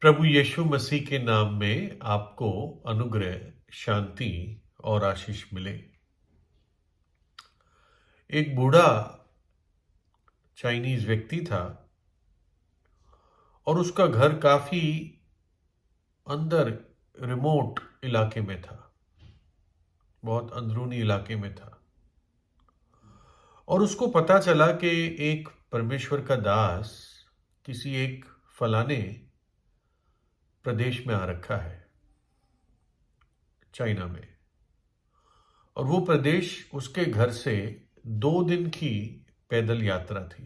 प्रभु यीशु मसीह के नाम में आपको अनुग्रह, शांति और आशीष मिले। एक बूढ़ा चाइनीज व्यक्ति था और उसका घर काफी अंदर रिमोट इलाके में था, बहुत अंदरूनी इलाके में था। और उसको पता चला कि एक परमेश्वर का दास किसी एक फलाने प्रदेश में आ रखा है, चाइना में। और वो प्रदेश उसके घर से 2 दिन की पैदल यात्रा थी,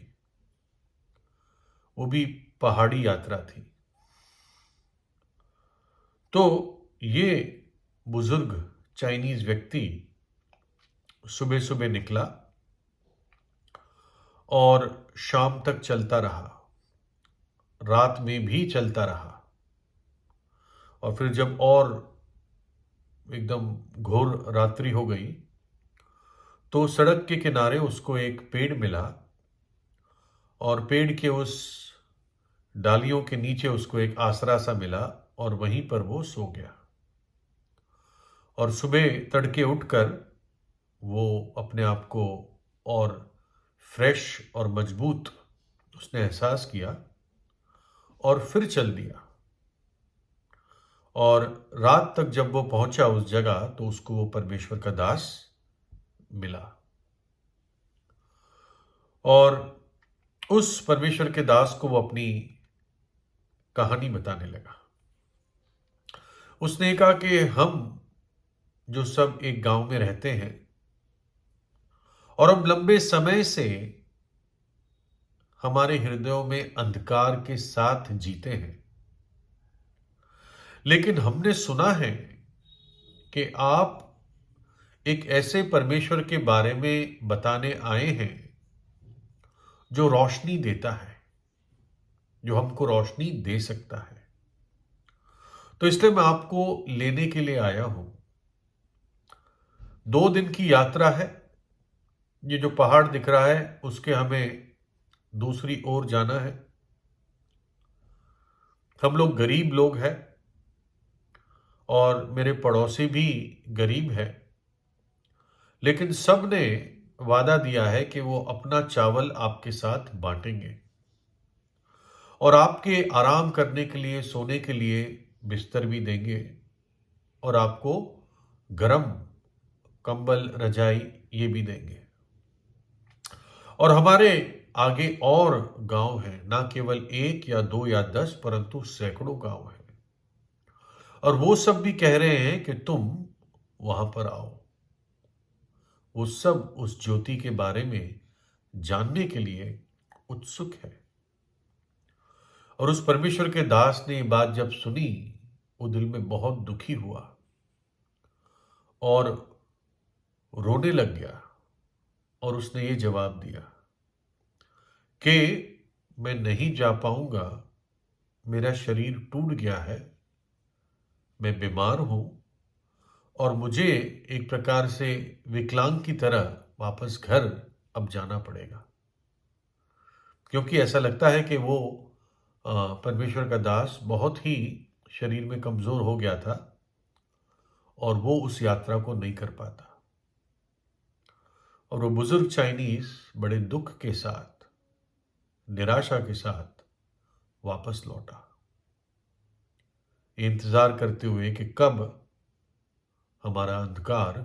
वो भी पहाड़ी यात्रा थी। तो ये बुजुर्ग चाइनीज व्यक्ति सुबह सुबह निकला और शाम तक चलता रहा, रात में भी चलता रहा। और फिर जब और एकदम घोर रात्रि हो गई तो सड़क के किनारे उसको एक पेड़ मिला और पेड़ के उस डालियों के नीचे उसको एक आसरा सा मिला और वहीं पर वो सो गया। और सुबह तड़के उठकर वो अपने आप को और फ्रेश और मजबूत उसने एहसास किया और फिर चल दिया। और रात तक जब वो पहुंचा उस जगह तो उसको वो परमेश्वर का दास मिला। और उस परमेश्वर के दास को वो अपनी कहानी बताने लगा। उसने कहा कि हम जो सब एक गांव में रहते हैं और हम लंबे समय से हमारे हृदयों में अंधकार के साथ जीते हैं, लेकिन हमने सुना है कि आप एक ऐसे परमेश्वर के बारे में बताने आए हैं जो रोशनी देता है, जो हमको रोशनी दे सकता है। तो इसलिए मैं आपको लेने के लिए आया हूं। 2 दिन की यात्रा है। ये जो पहाड़ दिख रहा है उसके हमें दूसरी ओर जाना है। हम लोग गरीब लोग हैं और मेरे पड़ोसी भी गरीब है, लेकिन सब ने वादा दिया है कि वो अपना चावल आपके साथ बांटेंगे और आपके आराम करने के लिए, सोने के लिए बिस्तर भी देंगे और आपको गरम कंबल, रजाई ये भी देंगे। और हमारे आगे और गांव हैं, ना केवल 1 या 2 या 10 परंतु सैकड़ों गांव हैं। और वो सब भी कह रहे हैं कि तुम वहां पर आओ। वो सब उस ज्योति के बारे में जानने के लिए उत्सुक है। और उस परमेश्वर के दास ने ये बात जब सुनी, वो दिल में बहुत दुखी हुआ और रोने लग गया। और उसने ये जवाब दिया कि मैं नहीं जा पाऊंगा, मेरा शरीर टूट गया है, मैं बीमार हूं और मुझे एक प्रकार से विकलांग की तरह वापस घर अब जाना पड़ेगा। क्योंकि ऐसा लगता है कि वो परमेश्वर का दास बहुत ही शरीर में कमजोर हो गया था और वो उस यात्रा को नहीं कर पाता। और वो बुजुर्ग चाइनीज बड़े दुख के साथ, निराशा के साथ वापस लौटा, इंतजार करते हुए कि कब हमारा अंधकार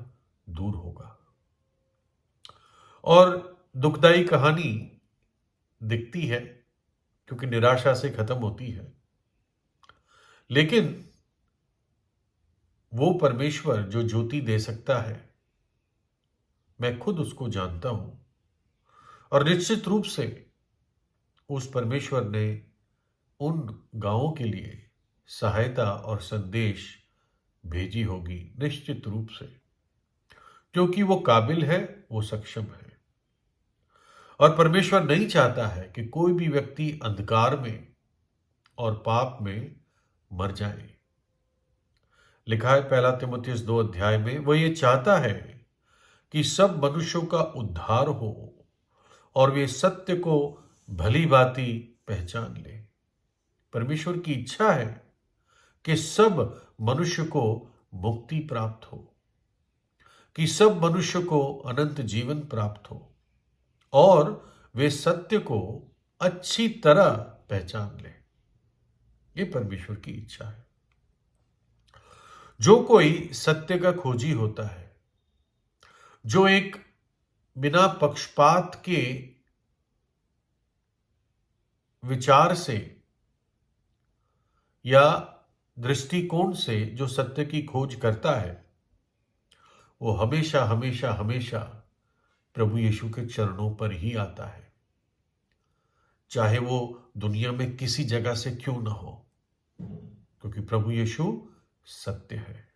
दूर होगा। और दुखदाई कहानी दिखती है क्योंकि निराशा से खत्म होती है, लेकिन वो परमेश्वर जो ज्योति दे सकता है, मैं खुद उसको जानता हूं। और निश्चित रूप से उस परमेश्वर ने उन गांवों के लिए सहायता और संदेश भेजी होगी, निश्चित रूप से, क्योंकि वो काबिल है, वो सक्षम है। और परमेश्वर नहीं चाहता है कि कोई भी व्यक्ति अंधकार में और पाप में मर जाए। लिखा है 1 तिमुथियुस 2 अध्याय में, वो ये चाहता है कि सब मनुष्यों का उद्धार हो और वे सत्य को भली भांति पहचान ले। परमेश्वर की इच्छा है कि सब मनुष्य को मुक्ति प्राप्त हो, कि सब मनुष्य को अनंत जीवन प्राप्त हो और वे सत्य को अच्छी तरह पहचान लें। ये परमेश्वर की इच्छा है। जो कोई सत्य का खोजी होता है, जो एक बिना पक्षपात के विचार से या दृष्टिकोण से जो सत्य की खोज करता है, वो हमेशा हमेशा हमेशा प्रभु यीशु के चरणों पर ही आता है, चाहे वो दुनिया में किसी जगह से क्यों ना हो, क्योंकि प्रभु यीशु सत्य है।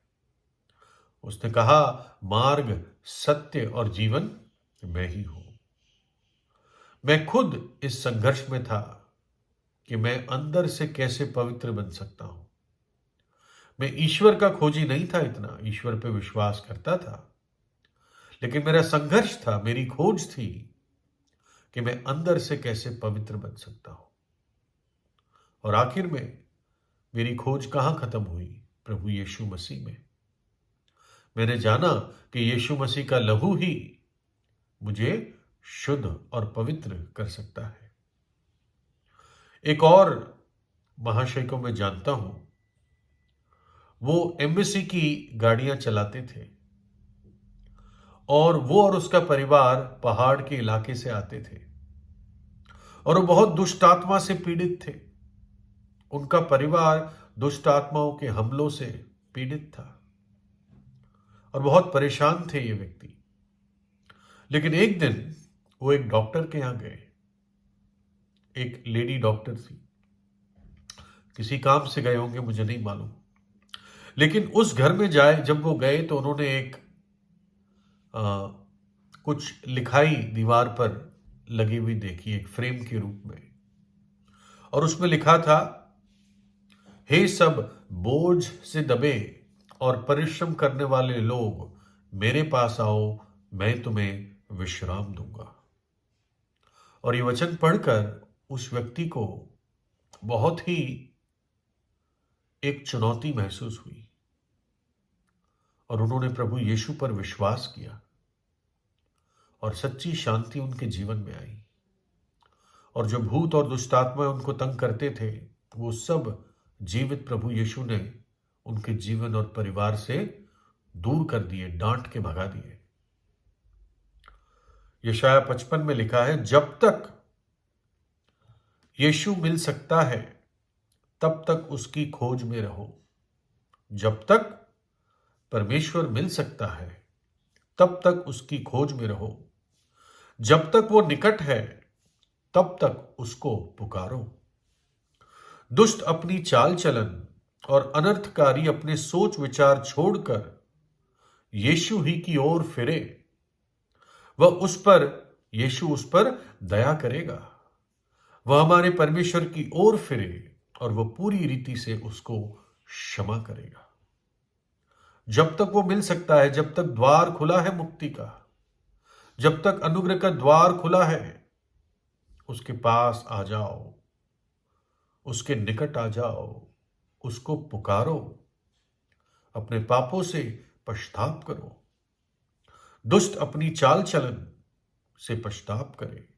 उसने कहा, मार्ग, सत्य और जीवन मैं ही हूं। मैं खुद इस संघर्ष में था कि मैं अंदर से कैसे पवित्र बन सकता हूं। मैं ईश्वर का खोजी नहीं था, इतना ईश्वर पे विश्वास करता था, लेकिन मेरा संघर्ष था, मेरी खोज थी कि मैं अंदर से कैसे पवित्र बन सकता हूं। और आखिर में मेरी खोज कहां खत्म हुई? प्रभु यीशु मसीह में। मैंने जाना कि यीशु मसीह का लहू ही मुझे शुद्ध और पवित्र कर सकता है। एक और महाशय को मैं जानता हूं, वो एम्बेसी की गाड़ियां चलाते थे और वो और उसका परिवार पहाड़ के इलाके से आते थे और वो बहुत दुष्ट आत्मा से पीड़ित थे। उनका परिवार दुष्ट आत्माओं के हमलों से पीड़ित था और बहुत परेशान थे ये व्यक्ति। लेकिन एक दिन वो एक डॉक्टर के यहां गए। एक लेडी डॉक्टर थी, किसी काम से गए होंगे, मुझे नहीं मालूम। लेकिन उस घर में जब वो गए तो उन्होंने एक कुछ लिखाई दीवार पर लगी हुई देखी, एक फ्रेम के रूप में, और उसमें लिखा था, हे सब बोझ से दबे और परिश्रम करने वाले लोग, मेरे पास आओ, मैं तुम्हें विश्राम दूंगा। और ये वचन पढ़कर उस व्यक्ति को बहुत ही एक चुनौती महसूस हुई और उन्होंने प्रभु यीशु पर विश्वास किया और सच्ची शांति उनके जीवन में आई। और जो भूत और दुष्ट आत्माएं उनको तंग करते थे, वो सब जीवित प्रभु यीशु ने उनके जीवन और परिवार से दूर कर दिए, डांट के भगा दिए। यशाया 55 में लिखा है, जब तक यीशु मिल सकता है तब तक उसकी खोज में रहो। जब तक परमेश्वर मिल सकता है तब तक उसकी खोज में रहो। जब तक वो निकट है तब तक उसको पुकारो। दुष्ट अपनी चाल चलन और अनर्थकारी अपने सोच विचार छोड़कर यीशु ही की ओर फिरे, यीशु उस पर दया करेगा। वह हमारे परमेश्वर की ओर फिरे और वह पूरी रीति से उसको क्षमा करेगा। जब तक वो मिल सकता है, जब तक द्वार खुला है मुक्ति का, जब तक अनुग्रह का द्वार खुला है, उसके पास आ जाओ, उसके निकट आ जाओ, उसको पुकारो, अपने पापों से पश्चाताप करो। दुष्ट अपनी चाल चलन से पश्चाताप करे,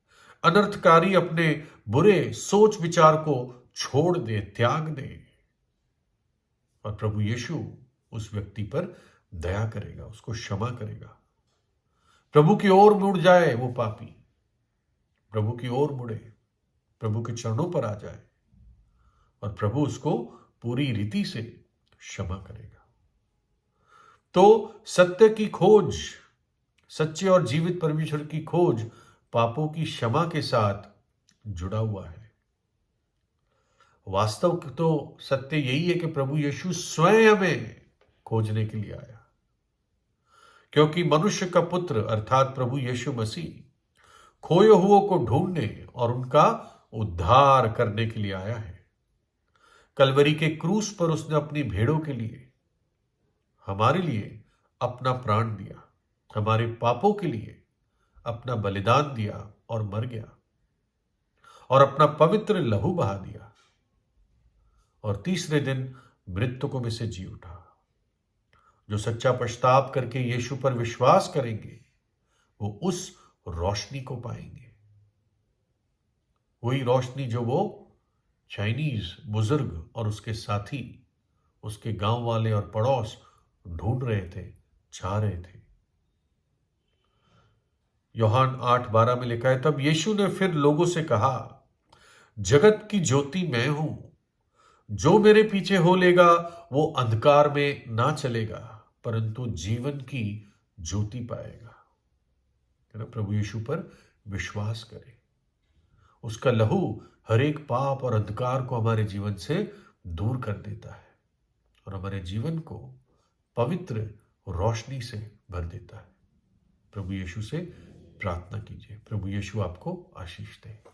अनर्थकारी अपने बुरे सोच विचार को छोड़ दे, त्याग दे, और प्रभु यीशु उस व्यक्ति पर दया करेगा, उसको क्षमा करेगा। प्रभु की ओर मुड़ जाए वो पापी, प्रभु की ओर मुड़े, प्रभु के चरणों पर आ जाए और प्रभु उसको पूरी रीति से क्षमा करेगा। तो सत्य की खोज, सच्चे और जीवित परमेश्वर की खोज पापों की क्षमा के साथ जुड़ा हुआ है। वास्तव तो सत्य यही है कि प्रभु यीशु स्वयं हमें खोजने के लिए आया, क्योंकि मनुष्य का पुत्र अर्थात प्रभु यीशु मसीह खोए हुओं को ढूंढने और उनका उद्धार करने के लिए आया है। कलवरी के क्रूस पर उसने अपनी भेड़ों के लिए, हमारे लिए अपना प्राण दिया, हमारे पापों के लिए अपना बलिदान दिया और मर गया और अपना पवित्र लहू बहा दिया। और तीसरे दिन मृतकों में से जी उठा। जो सच्चा पश्चाताप करके यीशु पर विश्वास करेंगे वो उस रोशनी को पाएंगे, वही रोशनी जो वो चाइनीज बुजुर्ग और उसके साथी, उसके गांव वाले और पड़ोस ढूंढ रहे थे, चाह रहे थे। यूहन्ना 8:12 में लिखा है, तब यीशु ने फिर लोगों से कहा, जगत की ज्योति मैं हूं, जो मेरे पीछे हो लेगा वो अंधकार में ना चलेगा परंतु जीवन की ज्योति पाएगा। है ना, प्रभु यीशु पर विश्वास करें। उसका लहू हर एक पाप और अंधकार को हमारे जीवन से दूर कर देता है और हमारे जीवन को पवित्र रोशनी से भर देता है। प्रभु यीशु से प्रार्थना कीजिए। प्रभु यीशु आपको आशीष दे।